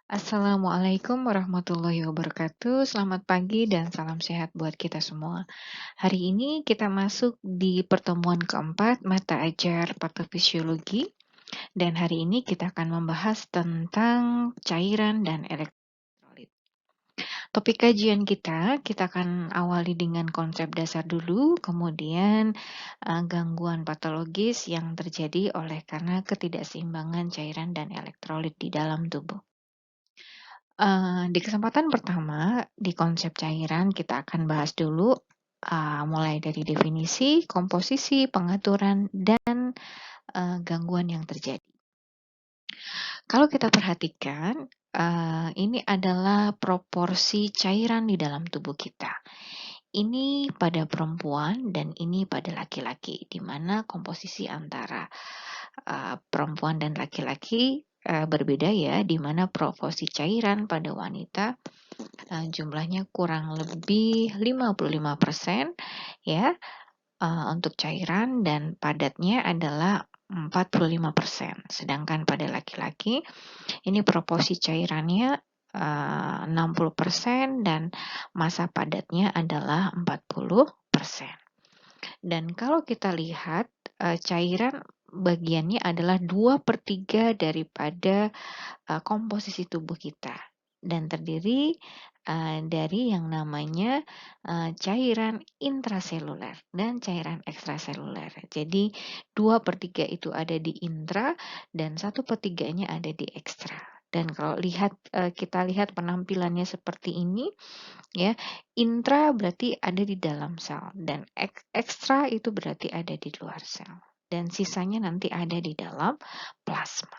Assalamualaikum warahmatullahi wabarakatuh. Selamat pagi dan salam sehat buat kita semua. Hari ini kita masuk di pertemuan keempat mata ajar patofisiologi dan hari ini kita akan membahas tentang cairan dan elektrolit. Topik kajian kita akan awali dengan konsep dasar dulu, kemudian gangguan patologis yang terjadi oleh karena ketidakseimbangan cairan dan elektrolit di dalam tubuh. Di kesempatan pertama, di konsep cairan kita akan bahas dulu, mulai dari definisi, komposisi, pengaturan, dan, gangguan yang terjadi. Kalau kita perhatikan, ini adalah proporsi cairan di dalam tubuh kita. Ini pada perempuan dan ini pada laki-laki, di mana komposisi antara, perempuan dan laki-laki, berbeda ya, di mana proporsi cairan pada wanita jumlahnya kurang lebih 55% ya, untuk cairan dan padatnya adalah 45%. Sedangkan pada laki-laki ini proporsi cairannya 60% dan massa padatnya adalah 40%. Dan kalau kita lihat cairan bagiannya adalah 2/3 daripada komposisi tubuh kita dan terdiri dari yang namanya cairan intraseluler dan cairan ekstraseluler. Jadi 2/3 itu ada di intra dan 1/3-nya ada di ekstra. Dan kalau kita lihat penampilannya seperti ini, ya, intra berarti ada di dalam sel dan ekstra itu berarti ada di luar sel. Dan sisanya nanti ada di dalam plasma.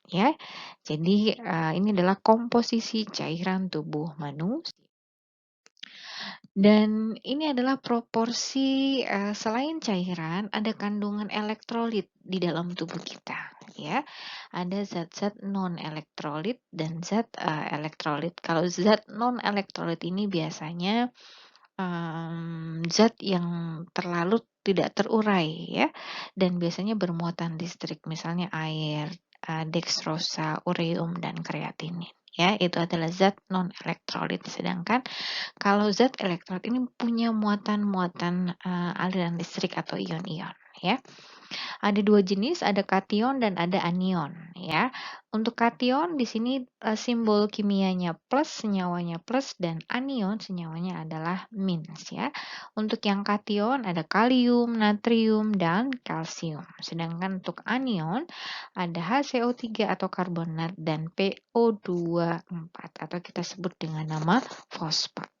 Ya, jadi ini adalah komposisi cairan tubuh manusia. Dan ini adalah proporsi selain cairan, ada kandungan elektrolit di dalam tubuh kita, ya. Ada zat-zat non-elektrolit dan zat elektrolit. Kalau zat non-elektrolit ini biasanya zat yang terlalu tidak terurai, ya, dan biasanya bermuatan listrik, misalnya air, dekstrosa, ureum, dan kreatinin. Ya, itu adalah zat non-elektrolit. Sedangkan kalau zat elektrolit ini punya muatan-muatan aliran listrik atau ion-ion, ya. Ada dua jenis, ada kation dan ada anion, ya. Untuk kation di sini simbol kimianya plus, senyawanya plus, dan anion senyawanya adalah minus, ya. Untuk yang kation ada kalium, natrium, dan kalsium. Sedangkan untuk anion ada HCO3 atau karbonat dan PO24 atau kita sebut dengan nama fosfat.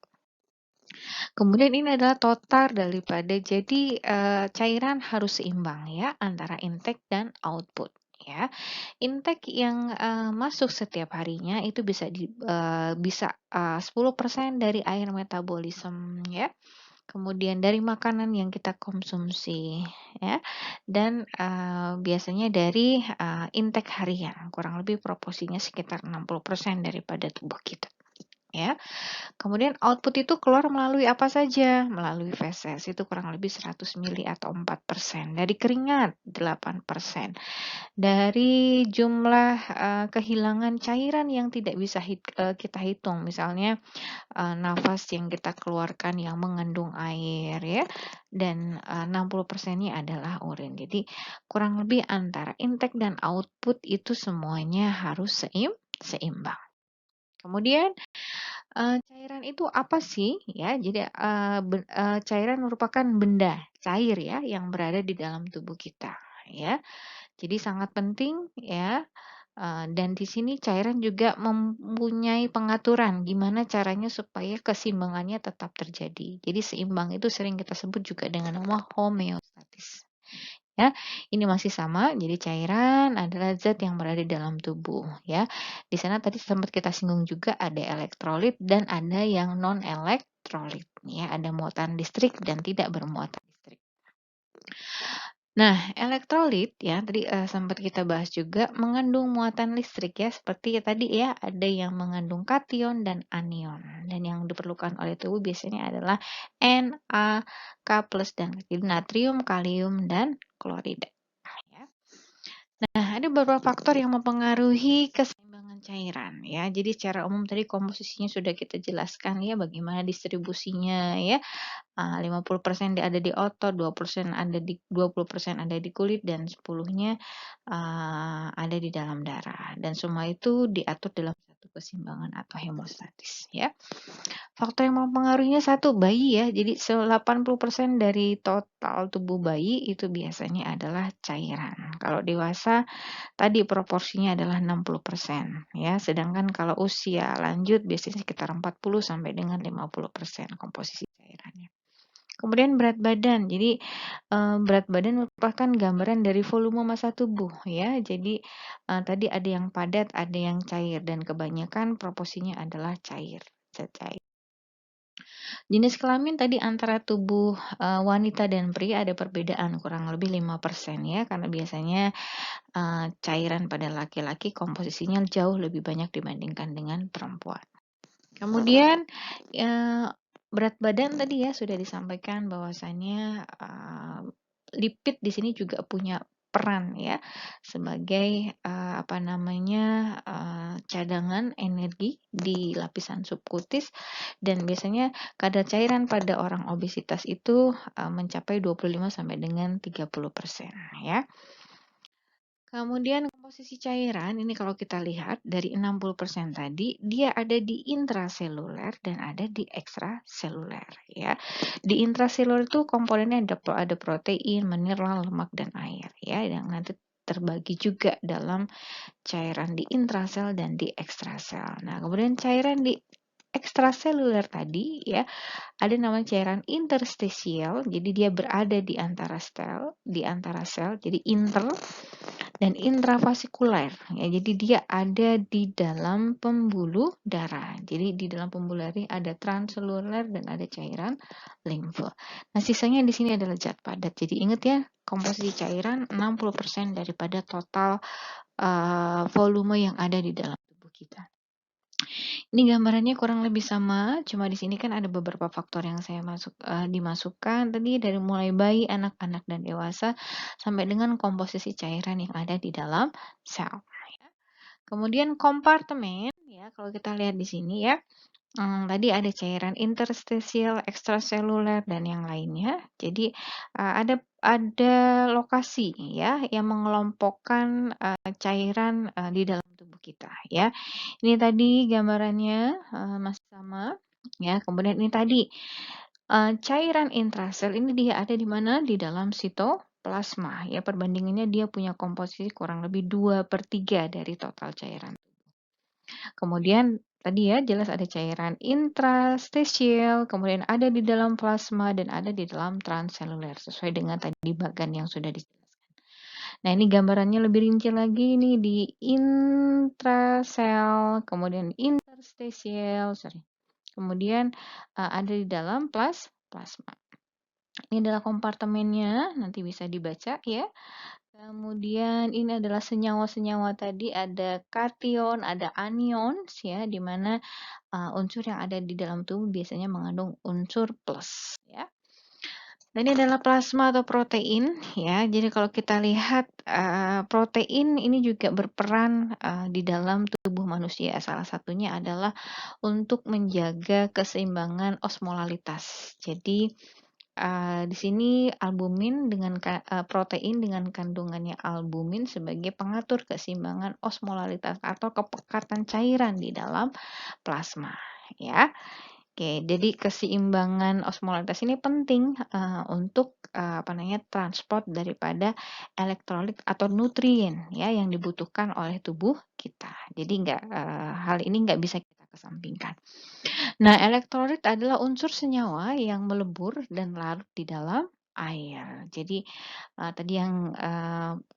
Kemudian ini adalah total daripada jadi cairan harus seimbang ya antara intake dan output ya. Intake yang masuk setiap harinya itu bisa 10% dari air metabolisme ya. Kemudian dari makanan yang kita konsumsi ya. Dan biasanya dari intake harian, kurang lebih proporsinya sekitar 60% daripada tubuh kita ya. Kemudian output itu keluar melalui apa saja? Melalui feses itu kurang lebih 100 mili atau 4%. Dari keringat 8%. Dari jumlah kehilangan cairan yang tidak bisa kita hitung, misalnya nafas yang kita keluarkan yang mengandung air ya, dan 60%-nya adalah urin. Jadi kurang lebih antara intake dan output itu semuanya harus seimbang. Kemudian cairan itu apa sih? Ya, jadi cairan merupakan benda cair ya yang berada di dalam tubuh kita ya. Jadi sangat penting ya. Dan di sini cairan juga mempunyai pengaturan gimana caranya supaya keseimbangannya tetap terjadi. Jadi seimbang itu sering kita sebut juga dengan nama homeostatis. Ya, ini masih sama, jadi cairan adalah zat yang berada di dalam tubuh ya. Di sana tadi sempat kita singgung juga ada elektrolit dan ada yang non elektrolit ya, ada muatan listrik dan tidak bermuatan listrik. Nah, elektrolit ya tadi sempat kita bahas juga mengandung muatan listrik ya, seperti tadi ya ada yang mengandung kation dan anion. Dan yang diperlukan oleh tubuh biasanya adalah Na, K+ dan jadi natrium, kalium dan klorida ya. Nah, ada beberapa faktor yang mempengaruhi keseimbangan cairan ya. Jadi secara umum tadi komposisinya sudah kita jelaskan ya, bagaimana distribusinya ya. 50% ada di otot, 20% ada di kulit, dan 10-nya ada di dalam darah. Dan semua itu diatur dalam satu keseimbangan atau hemostatis ya. Faktor yang mempengaruhinya satu, bayi ya. Jadi 80% dari total tubuh bayi itu biasanya adalah cairan. Kalau dewasa tadi proporsinya adalah 60% ya. Sedangkan kalau usia lanjut biasanya sekitar 40 sampai dengan 50% komposisi cairannya. Kemudian berat badan. Jadi, berat badan merupakan gambaran dari volume massa tubuh ya. Jadi, tadi ada yang padat, ada yang cair, dan kebanyakan proporsinya adalah cair, zat cair. Jenis kelamin tadi antara tubuh, wanita dan pria ada perbedaan kurang lebih 5% ya, karena biasanya, cairan pada laki-laki komposisinya jauh lebih banyak dibandingkan dengan perempuan. Kemudian, berat badan tadi ya sudah disampaikan bahwasanya, lipid di sini juga punya peran ya, sebagai, cadangan energi di lapisan subkutis, dan biasanya kadar cairan pada orang obesitas itu, mencapai 25 sampai dengan 30% ya. Kemudian komposisi cairan ini kalau kita lihat dari 60% tadi, dia ada di intraseluler dan ada di ekstraseluler ya. Di intraseluler itu komponennya ada protein, mineral, lemak, dan air ya, yang nanti terbagi juga dalam cairan di intrasel dan di ekstrasel. Nah, kemudian cairan di ekstraseluler tadi ya, ada namanya cairan interstisial, jadi dia berada di antara sel, jadi inter dan intravasikuler ya, jadi dia ada di dalam pembuluh darah. Jadi di dalam pembuluh darah ada transseluler dan ada cairan limfe. Nah, sisanya di sini adalah zat padat. Jadi ingat ya, komposisi cairan 60% daripada total volume yang ada di dalam tubuh kita. Ini gambarannya kurang lebih sama, cuma di sini kan ada beberapa faktor yang saya dimasukkan tadi, dari mulai bayi, anak-anak, dan dewasa sampai dengan komposisi cairan yang ada di dalam sel. Kemudian kompartemen ya, kalau kita lihat di sini ya, tadi ada cairan interstisial, ekstraseluler, dan yang lainnya. Jadi ada lokasi ya yang mengelompokkan cairan di dalam tubuh kita ya. Ini tadi gambarannya masih sama ya. Kemudian ini tadi cairan intrasel ini dia ada di mana? Di dalam sitoplasma ya. Perbandingannya dia punya komposisi kurang lebih 2/3 dari total cairan. Kemudian tadi ya jelas ada cairan intrastisial, kemudian ada di dalam plasma dan ada di dalam transseluler sesuai dengan tadi bagan yang sudah dijelaskan. Nah, ini gambarannya lebih rinci lagi nih di intrasel, kemudian interstisial, kemudian ada di dalam plasma. Ini adalah kompartemennya, nanti bisa dibaca ya. Kemudian ini adalah senyawa-senyawa tadi, ada kation, ada anions ya, di mana unsur yang ada di dalam tubuh biasanya mengandung unsur plus ya. Dan ini adalah plasma atau protein ya. Jadi kalau kita lihat protein ini juga berperan di dalam tubuh manusia. Salah satunya adalah untuk menjaga keseimbangan osmolalitas. Jadi di sini albumin dengan protein dengan kandungannya albumin sebagai pengatur keseimbangan osmolalitas atau kepekatan cairan di dalam plasma ya. Oke, jadi keseimbangan osmolalitas ini penting untuk transport daripada elektrolit atau nutrien ya yang dibutuhkan oleh tubuh kita. Jadi hal ini nggak bisa kita kesampingkan. Nah, elektrolit adalah unsur senyawa yang melebur dan larut di dalam air. Jadi tadi yang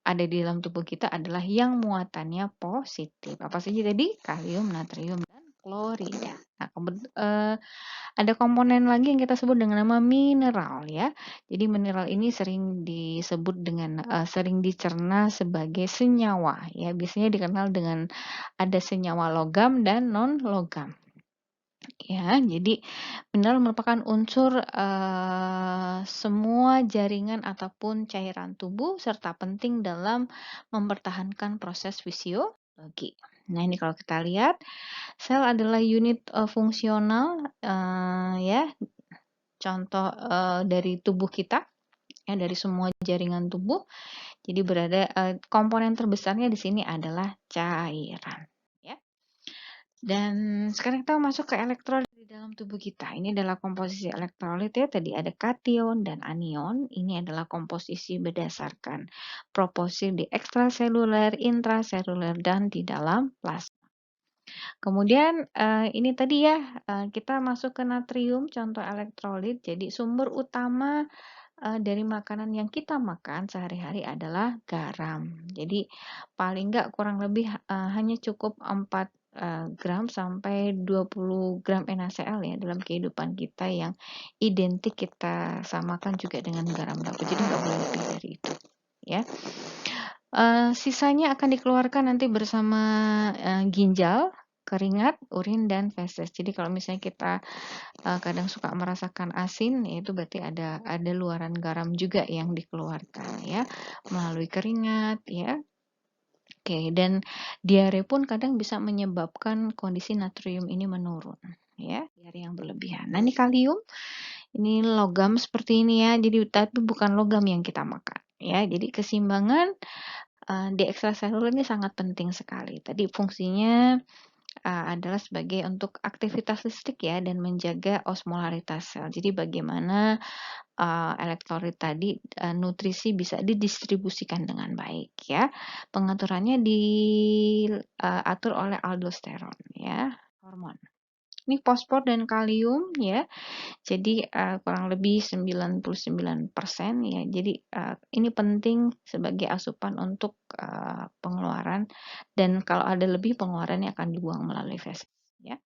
ada di dalam tubuh kita adalah yang muatannya positif. Apa saja tadi? Kalium, natrium, dan klorida. Nah, ada komponen lagi yang kita sebut dengan nama mineral ya. Jadi mineral ini sering disebut dengan sering dicerna sebagai senyawa ya. Biasanya dikenal dengan ada senyawa logam dan non logam. Ya, jadi mineral merupakan unsur semua jaringan ataupun cairan tubuh serta penting dalam mempertahankan proses fisiologi. Nah, ini kalau kita lihat, sel adalah unit fungsional, ya, contoh dari tubuh kita, ya, dari semua jaringan tubuh. Jadi komponen terbesarnya di sini adalah cairan, ya. Dan sekarang kita masuk ke elektrolit di dalam tubuh kita. Ini adalah komposisi elektrolit ya. Tadi ada kation dan anion. Ini adalah komposisi berdasarkan proporsi di ekstraseluler, intraseluler, dan di dalam plasma. Kemudian ini tadi ya, kita masuk ke natrium, contoh elektrolit. Jadi sumber utama dari makanan yang kita makan sehari-hari adalah garam. Jadi paling nggak kurang lebih hanya cukup 4 gram sampai 20 gram NaCl ya dalam kehidupan kita yang identik kita samakan juga dengan garam dapur. Jadi nggak boleh lebih dari itu, ya. Sisanya akan dikeluarkan nanti bersama ginjal, keringat, urin, dan feses. Jadi kalau misalnya kita kadang suka merasakan asin, itu berarti ada luaran garam juga yang dikeluarkan ya melalui keringat ya. Oke, dan diare pun kadang bisa menyebabkan kondisi natrium ini menurun ya, diare yang berlebihan. Nah, ini kalium, ini logam seperti ini ya. Jadi tapi bukan logam yang kita makan ya. Jadi keseimbangan di ekstraseluler ini sangat penting sekali. Tadi fungsinya adalah sebagai untuk aktivitas listrik ya dan menjaga osmolaritas sel. Jadi bagaimana elektrolit tadi nutrisi bisa didistribusikan dengan baik ya. Pengaturannya diatur oleh aldosteron ya, hormon. Ini fosfor dan kalium ya. Jadi kurang lebih 99% ya. Jadi ini penting sebagai asupan untuk pengeluaran, dan kalau ada lebih pengeluarannya akan dibuang melalui feses ya.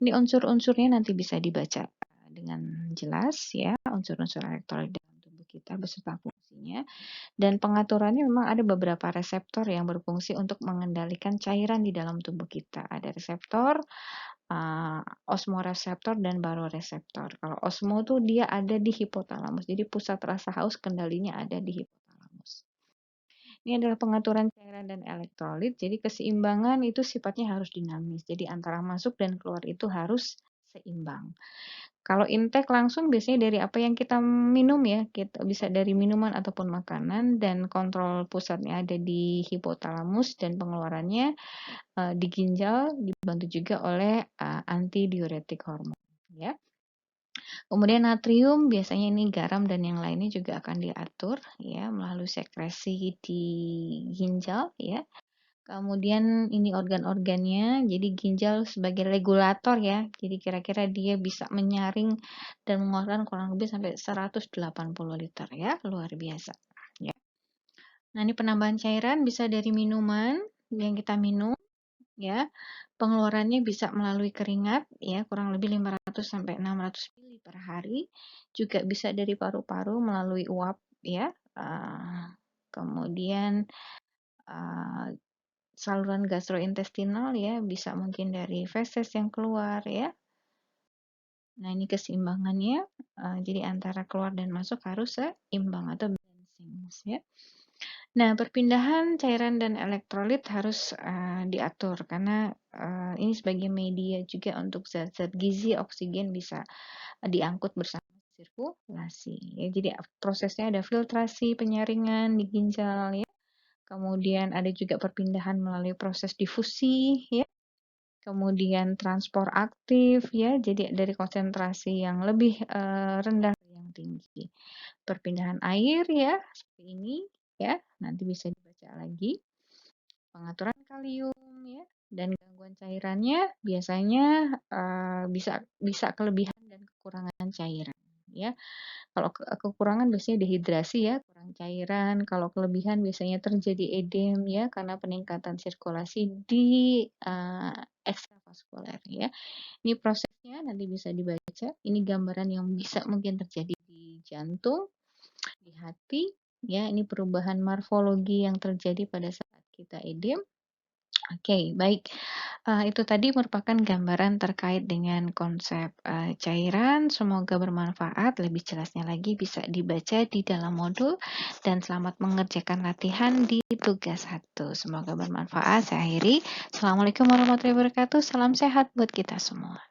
Ini unsur-unsurnya nanti bisa dibaca dengan jelas ya, unsur-unsur elektrolit dalam tubuh kita beserta fungsinya. Dan pengaturannya memang ada beberapa reseptor yang berfungsi untuk mengendalikan cairan di dalam tubuh kita. Ada reseptor osmoreseptor dan baroreseptor. Kalau osmo tuh dia ada di hipotalamus. Jadi pusat rasa haus kendalinya ada di hipotalamus. Ini adalah pengaturan cairan dan elektrolit. Jadi keseimbangan itu sifatnya harus dinamis. Jadi antara masuk dan keluar itu harus seimbang. Kalau intake langsung biasanya dari apa yang kita minum ya, kita bisa dari minuman ataupun makanan, dan kontrol pusatnya ada di hipotalamus dan pengeluarannya di ginjal, dibantu juga oleh antidiuretik hormon ya. Kemudian natrium biasanya ini garam dan yang lainnya juga akan diatur ya melalui sekresi di ginjal ya. Kemudian ini organ-organnya, jadi ginjal sebagai regulator ya. Jadi kira-kira dia bisa menyaring dan mengeluarkan kurang lebih sampai 180 liter ya, luar biasa ya. Nah, ini penambahan cairan bisa dari minuman yang kita minum ya. Pengeluarannya bisa melalui keringat ya, kurang lebih 500 sampai 600 ml per hari. Juga bisa dari paru-paru melalui uap ya. Kemudian saluran gastrointestinal ya, bisa mungkin dari feses yang keluar ya. Nah, ini keseimbangannya, jadi antara keluar dan masuk harus seimbang atau balancing ya. Nah, perpindahan cairan dan elektrolit harus diatur karena ini sebagai media juga untuk zat-zat gizi, oksigen bisa diangkut bersama sirkulasi ya. Jadi prosesnya ada filtrasi, penyaringan di ginjal ya. Kemudian ada juga perpindahan melalui proses difusi ya. Kemudian transport aktif ya, jadi dari konsentrasi yang lebih rendah ke yang tinggi. Perpindahan air ya, seperti ini ya, nanti bisa dibaca lagi. Pengaturan kalium ya, dan gangguan cairannya biasanya bisa kelebihan dan kekurangan cairan ya. Kalau kekurangan biasanya dehidrasi ya, kurang cairan. Kalau kelebihan biasanya terjadi edem ya, karena peningkatan sirkulasi di ekstravaskuler ya. Ini prosesnya nanti bisa dibaca. Ini gambaran yang bisa mungkin terjadi di jantung, di hati ya. Ini perubahan morfologi yang terjadi pada saat kita edem. Oke, baik. Itu tadi merupakan gambaran terkait dengan konsep, cairan. Semoga bermanfaat, lebih jelasnya lagi bisa dibaca di dalam modul, dan selamat mengerjakan latihan di tugas 1. Semoga bermanfaat. Saya akhiri. Assalamualaikum warahmatullahi wabarakatuh. Salam sehat buat kita semua.